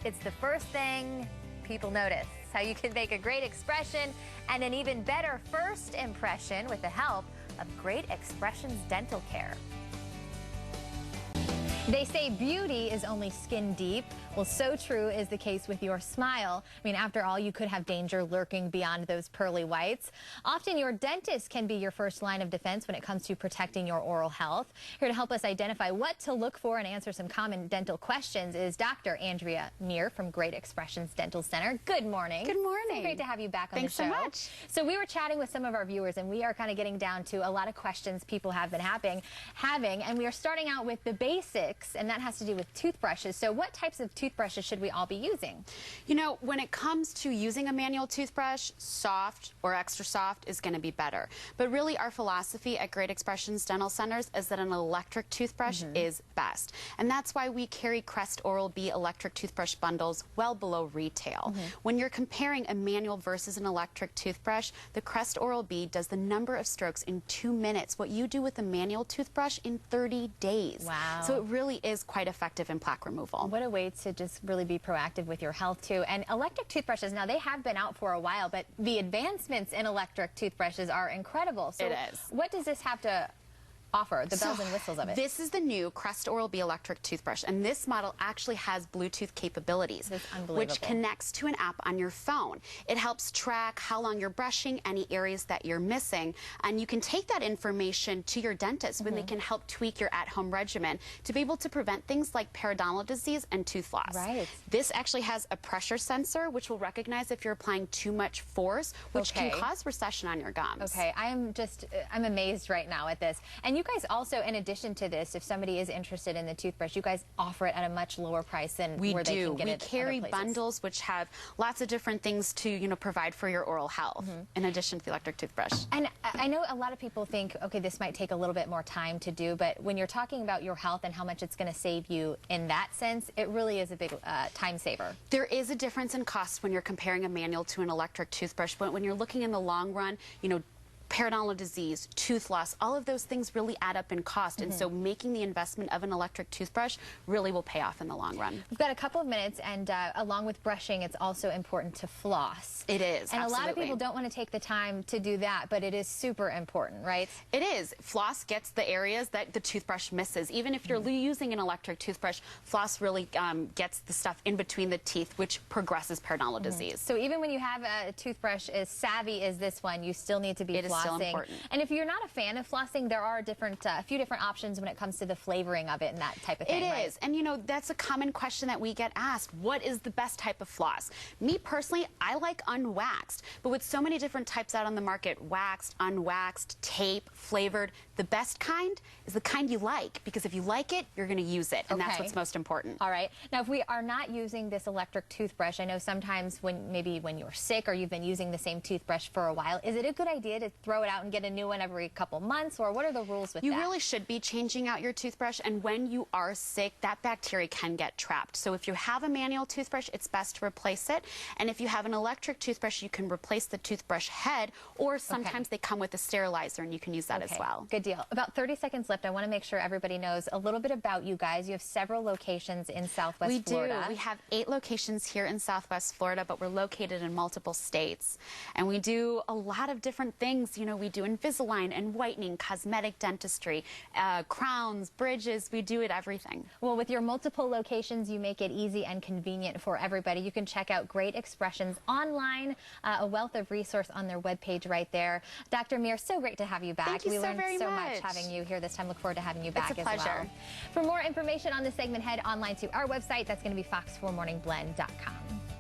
it's the first thing people notice. How you can make a great expression and an even better first impression with the help of Great Expressions Dental Care. They say beauty is only skin deep. Well, so true is the case with your smile. I mean, after all, you could have danger lurking beyond those pearly whites. Often your dentist can be your first line of defense when it comes to protecting your oral health. Here to help us identify what to look for and answer some common dental questions is Dr. Andrea Mier from Great Expressions Dental Center. Good morning. Good morning. So great to have you back on the show. Thanks so much. So we were chatting with some of our viewers, and we are kind of getting down to a lot of questions people have been having, and we are starting out with the basics, and that has to do with toothbrushes. So what types of toothbrushes should we all be using? You know, when it comes to using a manual toothbrush, soft or extra soft is going to be better. But really our philosophy at Great Expressions Dental Centers is that an electric toothbrush is best. And that's why we carry Crest Oral-B electric toothbrush bundles well below retail. When you're comparing a manual versus an electric toothbrush, the Crest Oral-B does the number of strokes in 2 minutes, what you do with a manual toothbrush in 30 days. Wow. So it really is quite effective in plaque removal. What a way to just really be proactive with your health too. And electric toothbrushes, now they have been out for a while, but the advancements in electric toothbrushes are incredible. So it is. What does this have to offer, the bells and whistles of it? This is the new Crest Oral-B electric toothbrush, and this model actually has Bluetooth capabilities, which connects to an app on your phone. It helps track how long you're brushing, any areas that you're missing, and you can take that information to your dentist when they can help tweak your at-home regimen to be able to prevent things like periodontal disease and tooth loss. Right. This actually has a pressure sensor, which will recognize if you're applying too much force, which can cause recession on your gums. Okay, I'm amazed right now at this. And you guys also, in addition to this, if somebody is interested in the toothbrush, you guys offer it at a much lower price than where they can get it. We carry bundles which have lots of different things to, provide for your oral health, in addition to the electric toothbrush. And I know a lot of people think, okay, this might take a little bit more time to do, but when you're talking about your health and how much it's going to save you in that sense, it really is a big time saver. There is a difference in cost when you're comparing a manual to an electric toothbrush, but when you're looking in the long run, periodontal disease, tooth loss, all of those things really add up in cost. And so making the investment of an electric toothbrush really will pay off in the long run. We've got a couple of minutes, and along with brushing, it's also important to floss. It is, and a lot of people don't want to take the time to do that, but it is super important, right? It is. Floss gets the areas that the toothbrush misses. Even if you're using an electric toothbrush, floss really gets the stuff in between the teeth, which progresses periodontal disease. So even when you have a toothbrush as savvy as this one, you still need to be flossing. Still important. And if you're not a fan of flossing, there are a few different options when it comes to the flavoring of it and that type of thing. It is. And that's a common question that we get asked. What is the best type of floss? Me personally, I like unwaxed. But with so many different types out on the market, waxed, unwaxed, tape, flavored, the best kind is the kind you like. Because if you like it, you're going to use it. And that's what's most important. All right. Now, if we are not using this electric toothbrush, I know sometimes when you're sick or you've been using the same toothbrush for a while, is it a good idea to throw it out and get a new one every couple months, or what are the rules with that? You really should be changing out your toothbrush, and when you are sick, that bacteria can get trapped. So if you have a manual toothbrush, it's best to replace it, and if you have an electric toothbrush, you can replace the toothbrush head, or sometimes they come with a sterilizer, and you can use that as well. Good deal. About 30 seconds left. I want to make sure everybody knows a little bit about you guys. You have several locations in Southwest Florida. We have 8 locations here in Southwest Florida, but we're located in multiple states, and we do a lot of different things. We do Invisalign and whitening, cosmetic dentistry, crowns, bridges. We do it everything. Well, with your multiple locations, you make it easy and convenient for everybody. You can check out Great Expressions online, a wealth of resource on their webpage right there. Dr. Mier, so great to have you back. Thank you so very much having you here this time. Look forward to having you back as well. It's a pleasure. For more information on this segment, head online to our website. That's going to be fox4morningblend.com.